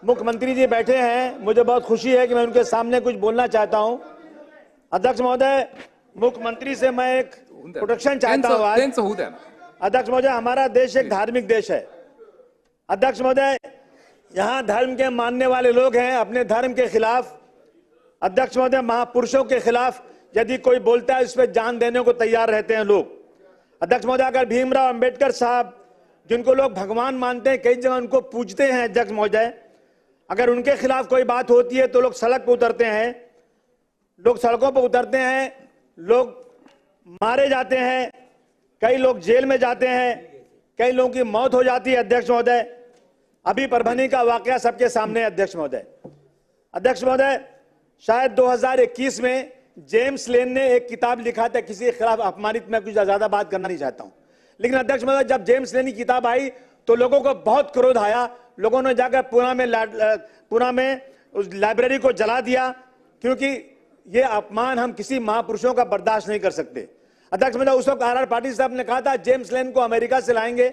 मुख्यमंत्री जी बैठे हैं, मुझे बहुत खुशी है कि मैं उनके सामने कुछ बोलना चाहता हूं। अध्यक्ष महोदय, मुख्यमंत्री से मैं एक प्रोटेक्शन चाहता हूं आज। अध्यक्ष महोदय, हमारा देश एक धार्मिक देश है। अध्यक्ष महोदय, यहाँ धर्म के मानने वाले लोग हैं, अपने धर्म के खिलाफ, अध्यक्ष महोदय, महापुरुषों के खिलाफ यदि कोई बोलता है, इस पर जान देने को तैयार रहते हैं लोग। अध्यक्ष महोदय, अगर भीमराव अंबेडकर साहब, जिनको लोग भगवान मानते हैं, कई जगह उनको पूजते हैं, अध्यक्ष महोदय, अगर उनके खिलाफ कोई बात होती है तो लोग सड़क पर उतरते हैं, लोग सड़कों पर उतरते हैं, लोग मारे जाते हैं, कई लोग जेल में जाते हैं, कई लोगों की मौत हो जाती है। अध्यक्ष महोदय, अभी परभनी का वाकया सबके सामने है। अध्यक्ष महोदय, अध्यक्ष महोदय, शायद 2021 में जेम्स लेन ने एक किताब लिखा था, किसी के खिलाफ अपमानित, मैं कुछ ज्यादा बात करना नहीं चाहता हूं, लेकिन अध्यक्ष महोदय, जब जेम्स लेन की किताब आई तो लोगों को बहुत क्रोध आया। लोगों ने जाकर पुणे में उस लाइब्रेरी को जला दिया, क्योंकि ये अपमान हम किसी महापुरुषों का बर्दाश्त नहीं कर सकते। अध्यक्ष महोदय, उस वक्त आर पाटिल साहब ने कहा था जेम्स लेन को अमेरिका से लाएंगे,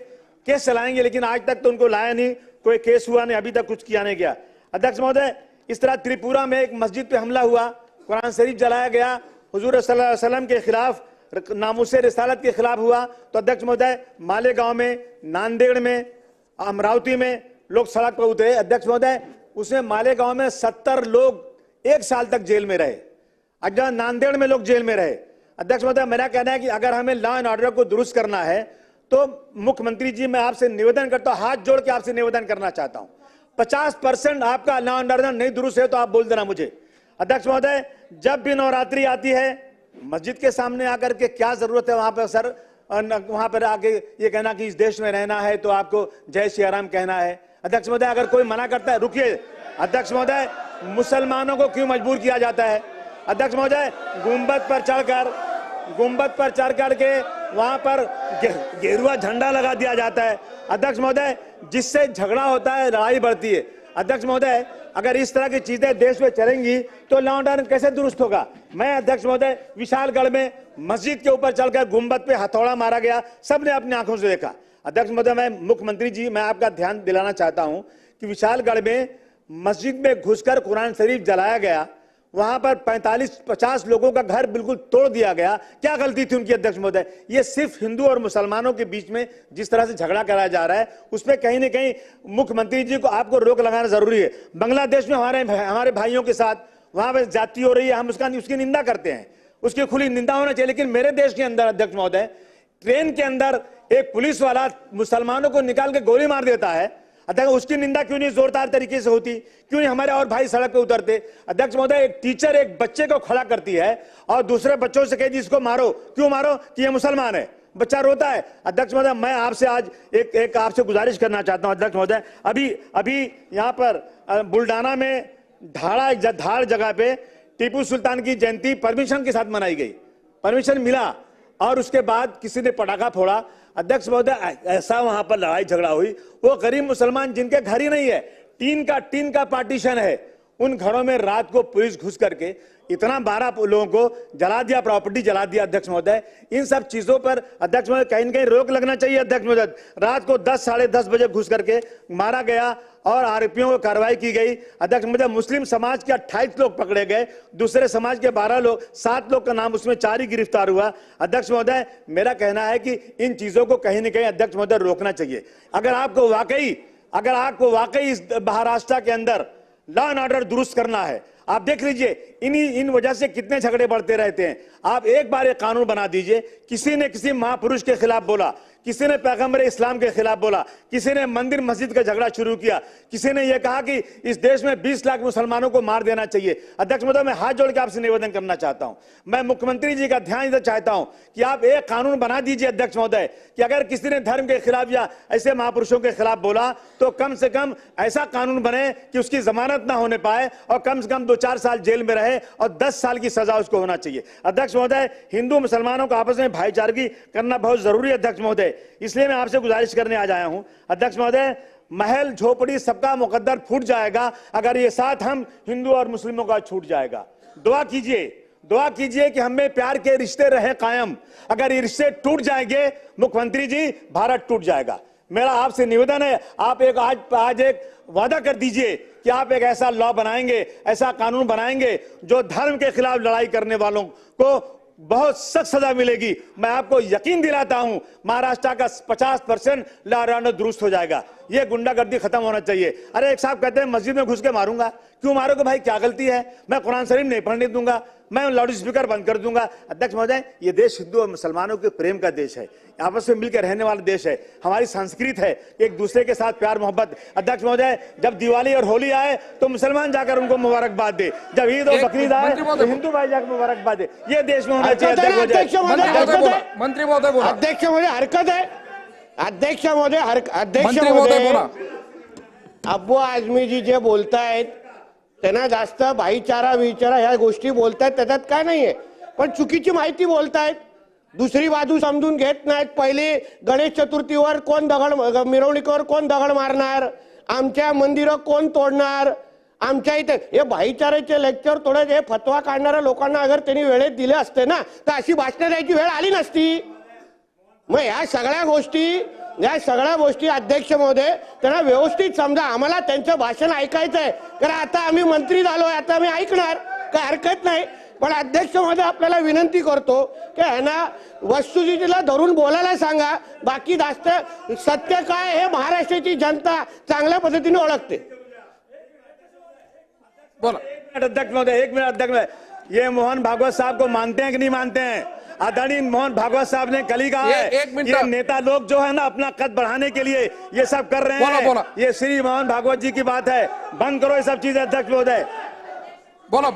केस चलाएंगे, लेकिन आज तक तो उनको लाया नहीं, कोई केस हुआ नहीं, अभी तक कुछ किया नहीं गया। अध्यक्ष महोदय, इस तरह त्रिपुरा में एक मस्जिद पे हमला हुआ, कुरान शरीफ जलाया गया, हुजूर सल्लल्लाहु अलैहि वसल्लम के खिलाफ, नामुसे रिसालत के खिलाफ हुआ। तो अध्यक्ष महोदय, मालेगांव में, नांदेड़ में, अमरावती में लोग सड़क पर उतरे। अध्यक्ष महोदय, उसमें मालेगांव में 70 लोग 1 साल तक जेल में रहे, अगर नांदेड़ में लोग जेल में रहे। अध्यक्ष महोदय, मेरा कहना है कि अगर हमें लॉ एंड ऑर्डर को दुरुस्त करना है तो मुख्यमंत्री जी, मैं आपसे निवेदन करता हूं, हाथ जोड़ के आपसे निवेदन करना चाहता हूं, 50% आपका लॉ एंड ऑर्डर नहीं दुरुस्त है तो आप बोल देना मुझे। अध्यक्ष महोदय, जब भी नवरात्रि आती है, मस्जिद के सामने आकर के क्या जरूरत है वहां पर सर, वहां पर आके ये कहना कि इस देश में रहना है तो आपको जय श्री राम कहना है। अध्यक्ष महोदय, अगर कोई मना करता है, रुकिए अध्यक्ष महोदय, मुसलमानों को क्यों मजबूर किया जाता है? अध्यक्ष महोदय, गुंबद पर चढ़ करके वहां पर गेरुआ झंडा लगा दिया जाता है। अध्यक्ष महोदय, जिससे झगड़ा होता है, लड़ाई बढ़ती है। अध्यक्ष महोदय, अगर इस तरह की चीजें देश में चलेंगी तो लॉ एंड ऑर्डर कैसे दुरुस्त होगा? मैं अध्यक्ष महोदय, विशालगढ़ में मस्जिद के ऊपर चढ़कर गुंबद पे हथौड़ा मारा गया, सबने अपनी आंखों से देखा। अध्यक्ष महोदय, मैं मुख्यमंत्री जी, मैं आपका ध्यान दिलाना चाहता हूं कि विशालगढ़ में मस्जिद में घुसकर कुरान शरीफ जलाया गया, वहां पर 45-50 लोगों का घर बिल्कुल तोड़ दिया गया। क्या गलती थी उनकी? अध्यक्ष महोदय, ये सिर्फ हिंदू और मुसलमानों के बीच में जिस तरह से झगड़ा कराया जा रहा है, उसमें कहीं ना कहीं मुख्यमंत्री जी को आपको रोक लगाना जरूरी है। बांग्लादेश में हमारे भाइयों के साथ वहां पर जाति हो रही है, हम उसकी निंदा करते हैं, उसकी खुली निंदा होना चाहिए। लेकिन मेरे देश के अंदर अध्यक्ष महोदय, ट्रेन के अंदर एक पुलिस वाला मुसलमानों को निकाल के गोली मार देता है। अध्यक्ष, उसकी निंदा क्यों नहीं जोरदार तरीके से होती? क्यों नहीं हमारे और भाई सड़क पे उतरते? अध्यक्ष महोदय, एक टीचर एक बच्चे को खड़ा करती है और दूसरे बच्चों से कहती इसको मारो। क्यों मारो? कि ये मुसलमान है। बच्चा रोता है। अध्यक्ष महोदय, मैं आपसे आज एक आपसे गुजारिश करना चाहता हूं। अध्यक्ष महोदय, अभी यहाँ पर बुल्डाना में धाड़ जगह पे टीपू सुल्तान की जयंती परमिशन के साथ मनाई गई, परमिशन मिला, और उसके बाद किसी ने पटाखा फोड़ा। अध्यक्ष महोदय, ऐसा वहां पर लड़ाई झगड़ा हुई, वो गरीब मुसलमान जिनके घर ही नहीं है, टीन का पार्टीशन है, उन घरों में रात को पुलिस घुस करके इतना 12 लोगों को जला दिया, प्रॉपर्टी जला दिया। अध्यक्ष महोदय, इन सब चीजों पर अध्यक्ष महोदय कहीं न कहीं रोक लगना चाहिए। अध्यक्ष महोदय, रात को 10 साढ़े 10 बजे घुस करके मारा गया और आरोपियों को कार्रवाई की गई। अध्यक्ष महोदय, मुस्लिम समाज के 28 लोग पकड़े गए, दूसरे समाज के 12 लोग, 7 लोग का नाम, उसमें 4 ही गिरफ्तार हुआ। अध्यक्ष महोदय, मेरा कहना है कि इन चीजों को कहीं न कहीं अध्यक्ष महोदय रोकना चाहिए। अगर आपको वाकई इस महाराष्ट्र के अंदर लॉ एंड ऑर्डर दुरुस्त करना है, आप देख लीजिए इन वजह से कितने झगड़े बढ़ते रहते हैं। आप एक बार एक कानून बना दीजिए। किसी ने किसी महापुरुष के खिलाफ बोला, किसी ने पैगंबर इस्लाम के खिलाफ बोला, किसी ने मंदिर मस्जिद का झगड़ा शुरू किया, किसी ने यह कहा कि इस देश में 20 लाख मुसलमानों को मार देना चाहिए। अध्यक्ष महोदय, मैं हाथ जोड़ के आपसे निवेदन करना चाहता हूं, मैं मुख्यमंत्री जी का ध्यान इधर चाहता हूं कि आप एक कानून बना दीजिए अध्यक्ष महोदय, कि अगर किसी ने धर्म के खिलाफ या ऐसे महापुरुषों के खिलाफ बोला तो कम से कम ऐसा कानून बने कि उसकी जमानत ना होने पाए और कम से कम 2-4 साल जेल में रहे और 10 साल की सजा उसको होना चाहिए। अध्यक्ष महोदय, हिंदू मुसलमानों को आपस में भाईचारगी करना बहुत जरूरी है अध्यक्ष महोदय, इसलिए मैं आपसे गुजारिश करने आज आया हूं। अध्यक्ष महोदय, महल झोपड़ी सबका मुकद्दर फूट जाएगा अगर ये साथ हम हिंदू और मुस्लिमों का छूट जाएगा। दुआ कीजिए कि हमें प्यार के रिश्ते रहे कायम। अगर ये रिश्ते टूट जाएंगे मुख्यमंत्री जी, भारत टूट जाएगा। मेरा आपसे निवेदन है, आप एक आज एक वादा कर दीजिए कि आप एक ऐसा लॉ बनाएंगे, ऐसा कानून बनाएंगे जो धर्म के खिलाफ लड़ाई करने वालों को बहुत सख्त सजा मिलेगी। मैं आपको यकीन दिलाता हूं महाराष्ट्र का 50% लॉ एंड ऑर्डर दुरुस्त हो जाएगा। ये गुंडागर्दी खत्म होना चाहिए। अरे एक साहब कहते हैं मस्जिद में घुस के मारूंगा, क्यों मारोगे भाई, क्या गलती है? मैं कुरान शरीफ नहीं पढ़ने दूंगा, मैं लाउड स्पीकर बंद कर दूंगा। अध्यक्ष महोदय, ये देश हिंदू और मुसलमानों के प्रेम का देश है, आपस में मिलकर रहने वाला देश है, हमारी संस्कृति है एक दूसरे के साथ प्यार मोहब्बत। अध्यक्ष महोदय, जब दिवाली और होली आए तो मुसलमान जाकर उनको मुबारकबाद दे, जब ईद और बकरीद आए तो हिंदू भाई जाकर मुबारकबाद दे। ये देश में होना चाहिए। अध्यक्ष महोदय बोला। अध्यक्ष महोदय हरकत आहे, अध्यक्ष महोदय अब्बू आझमी जी जे बोलतायत त्यांना जास्त भाईचारा विचारा ह्या गोष्टी बोलतायत, त्याच्यात काय नाहीये, पण चुकीची माहिती बोलतायत, दुसरी बाजू समजून घेत नाहीत। पहिले गणेश चतुर्थीवर कोण दगड, मिरवणुकीवर कोण दगड मारणार, आमच्या मंदिरं कोण तोडणार, आमच्या इथे हे भाईचाराचे लेक्चर थोडे हे फतवा काढणाऱ्या लोकांना अगर त्यांनी वेळेत दिले असते ना तर अशी भाषणं द्यायची वेळ आली नसती। मग या सगळ्या गोष्टी अध्यक्ष महोदय त्यांना व्यवस्थित समजा, आम्हाला त्यांचं भाषण ऐकायचंय, कारण आता आम्ही मंत्री झालोय, आता आम्ही ऐकणार, काय हरकत नाही। पण अध्यक्ष महोदय आपल्याला विनंती करतो की ह्यांना वस्तुस्थितीला धरून बोलायला सांगा, बाकी जास्त सत्य काय हे महाराष्ट्राची जनता चांगल्या पद्धतीने ओळखते। बोला। अध्यक्ष महोदय, एक मिनट अध्यक्ष महोदय, ये मोहन भागवत साहब को मानते हैं कि नहीं मानते हैं? आदरणीय मोहन भागवत साहब ने कल ही कहा है ये नेता लोग जो है ना अपना कद बढ़ाने के लिए ये सब कर रहे हैं। बोला। ये श्री मोहन भागवत जी की बात है, बंद करो ये सब चीजें अध्यक्ष महोदय। बोला।